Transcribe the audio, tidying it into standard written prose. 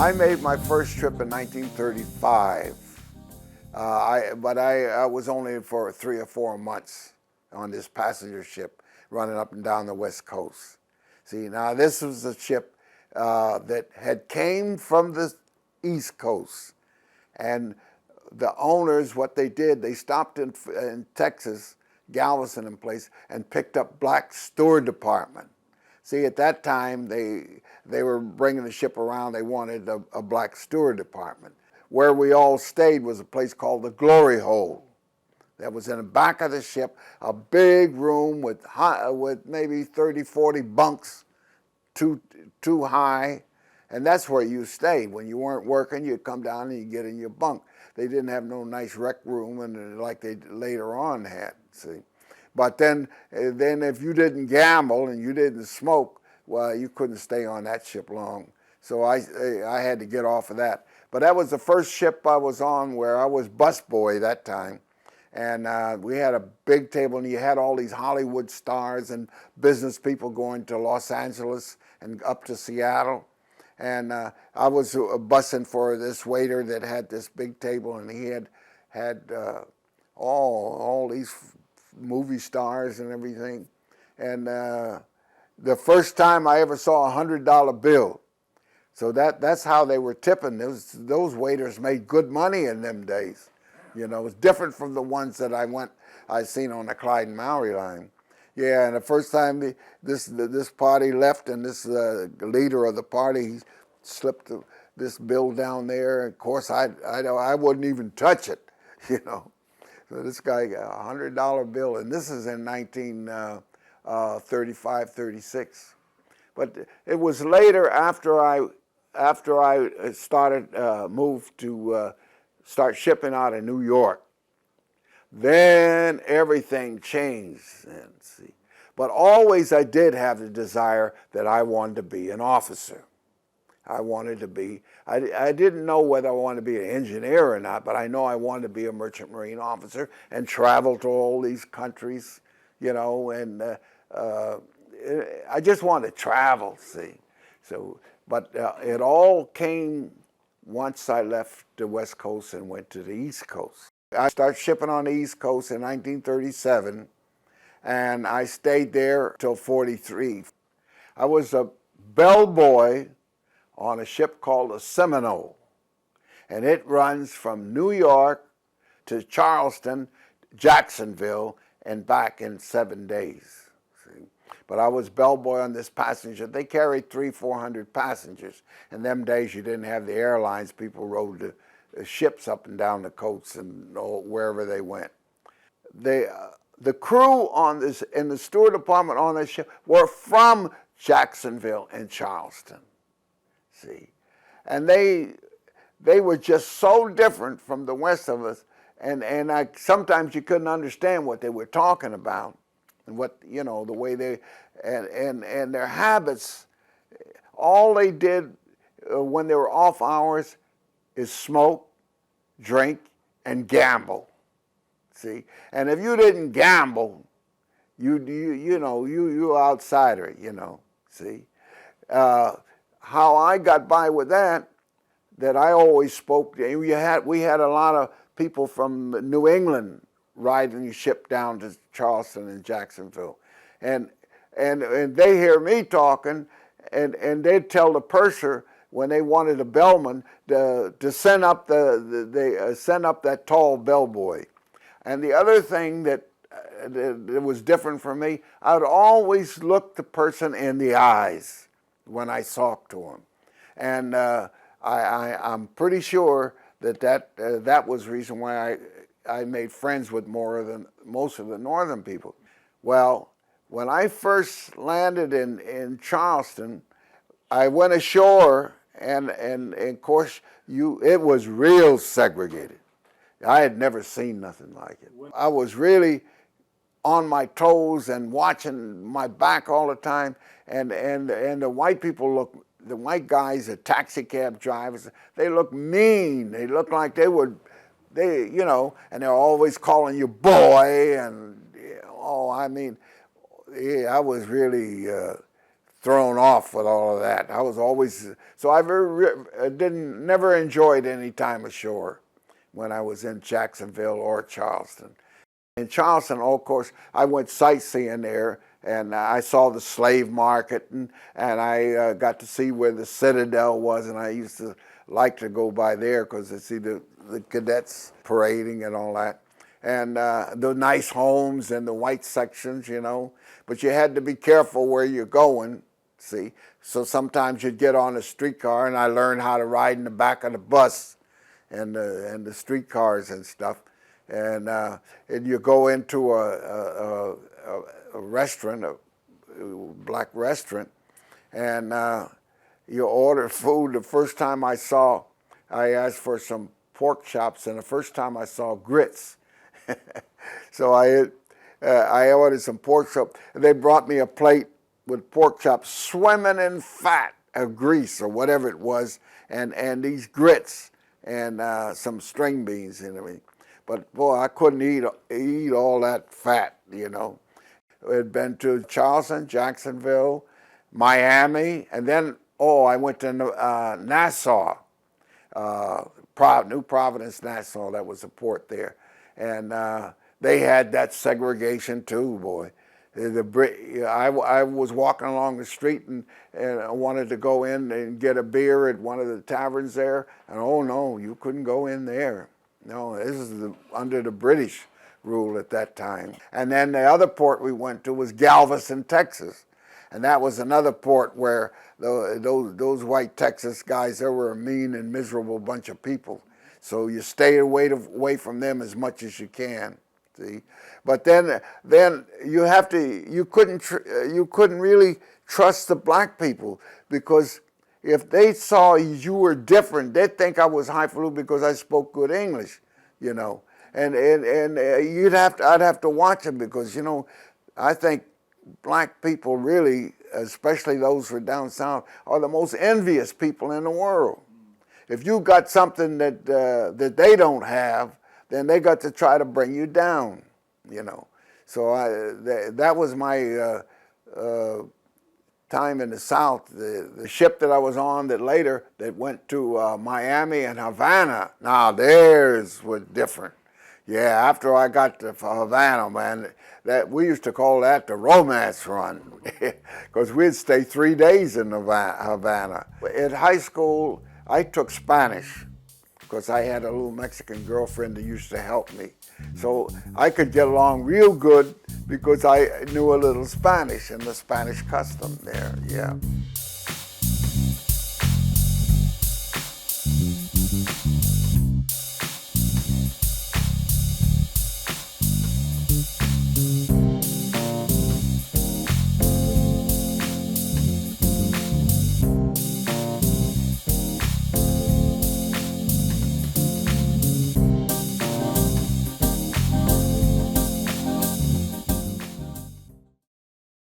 I made my first trip in 1935, but I was only for 3 or 4 months on this passenger ship running up and down the West Coast. See, now this was a ship that had came from the East Coast, and the owners, what they did, they stopped in Texas, Galveston and place, and picked up black steward department. See, at that time, they were bringing the ship around. They wanted a black steward department. Where we all stayed was a place called the Glory Hole. That was in the back of the ship, a big room with maybe 30, 40 bunks, too high. And that's where you stayed. When you weren't working, you'd come down and you'd get in your bunk. They didn't have no nice rec room and like they later on had, see. But then if you didn't gamble and you didn't smoke, well, you couldn't stay on that ship long. So I had to get off of that. But that was the first ship I was on where I was busboy that time. And we had a big table, and you had all these Hollywood stars and business people going to Los Angeles and up to Seattle. And I was bussing for this waiter that had this big table, and he had all these movie stars and everything. And the first time I ever saw a $100 bill. So that's how they were tipping. Those waiters made good money in them days. You know, it was different from the ones that I seen on the Clyde and Mowry line. Yeah, and the first time this party left, and this leader of the party, he slipped this bill down there. Of course, I wouldn't even touch it, you know. So this guy got a $100 bill, and this is in 1935, 36. But it was later, after I started moved to start shipping out of New York. Then everything changed, and see. But always I did have the desire that I wanted to be an officer. I wanted to be, I didn't know whether I wanted to be an engineer or not, but I know I wanted to be a merchant marine officer and travel to all these countries, you know, and I just wanted to travel, see. So, but it all came once I left the West Coast and went to the East Coast. I started shipping on the East Coast in 1937, and I stayed there till 43. I was a bellboy on a ship called the Seminole, and it runs from New York to Charleston, Jacksonville, and back in 7 days. See? But I was bellboy on this passenger. They carried 300-400 passengers. In them days, you didn't have the airlines. People rode the ships up and down the coasts and wherever they went. The crew on this, in the steward department on this ship, were from Jacksonville and Charleston. See, and they were just so different from the rest of us, and sometimes you couldn't understand what they were talking about, and what, you know, the way they and their habits. All they did when they were off hours is smoke, drink, and gamble. See, and if you didn't gamble, you outsider, you know. See. How I got by with that I always spoke. We had a lot of people from New England riding the ship down to Charleston and Jacksonville, and they hear me talking, and they'd tell the purser when they wanted a bellman to send up send up that tall bellboy. And the other thing that was different for me, I'd always look the person in the eyes when I talked to him, and I'm pretty sure that was the reason why I made friends with most of the northern people. Well, when I first landed in Charleston, I went ashore, and of course it was real segregated. I had never seen nothing like it. I was really on my toes and watching my back all the time, and the white people the white guys, the taxi cab drivers, they look mean. They look like you know, and they're always calling you boy, and I mean, yeah, I was really thrown off with all of that. I was always, so I never enjoyed any time ashore when I was in Jacksonville or Charleston. In Charleston, of course, I went sightseeing there, and I saw the slave market, and I got to see where the Citadel was, and I used to like to go by there because I see the cadets parading and all that, and the nice homes and the white sections, you know. But you had to be careful where you're going, see. So sometimes you'd get on a streetcar, and I learned how to ride in the back of the bus and the streetcars and stuff. And you go into a restaurant, a black restaurant, and you order food. The first time I asked for some pork chops, and the first time I saw grits. So I ordered some pork chops. They brought me a plate with pork chops swimming in fat or grease or whatever it was, and these grits and some string beans and everything. But boy, I couldn't eat all that fat, you know. I'd been to Charleston, Jacksonville, Miami, and then, I went to Nassau, New Providence, Nassau. That was the port there. And they had that segregation too, boy. I was walking along the street and I wanted to go in and get a beer at one of the taverns there, and oh no, you couldn't go in there. No, this is under the British rule at that time. And then the other port we went to was Galveston, Texas. And that was another port where those white Texas guys, they were a mean and miserable bunch of people. So you stay away from them as much as you can, see. But then you couldn't really trust the black people, because if they saw you were different, they'd think I was highfalutin because I spoke good English, you know. And I'd have to watch them, because, you know, I think black people really, especially those who are down south, are the most envious people in the world. If you got something that they don't have, then they got to try to bring you down, you know. So that was my time in the South. The ship that I was on that went to Miami and Havana, now theirs was different. Yeah, after I got to Havana, man, that we used to call that the romance run, because we'd stay 3 days in Havana. At high school, I took Spanish, because I had a little Mexican girlfriend that used to help me. So I could get along real good because I knew a little Spanish and the Spanish custom there, yeah.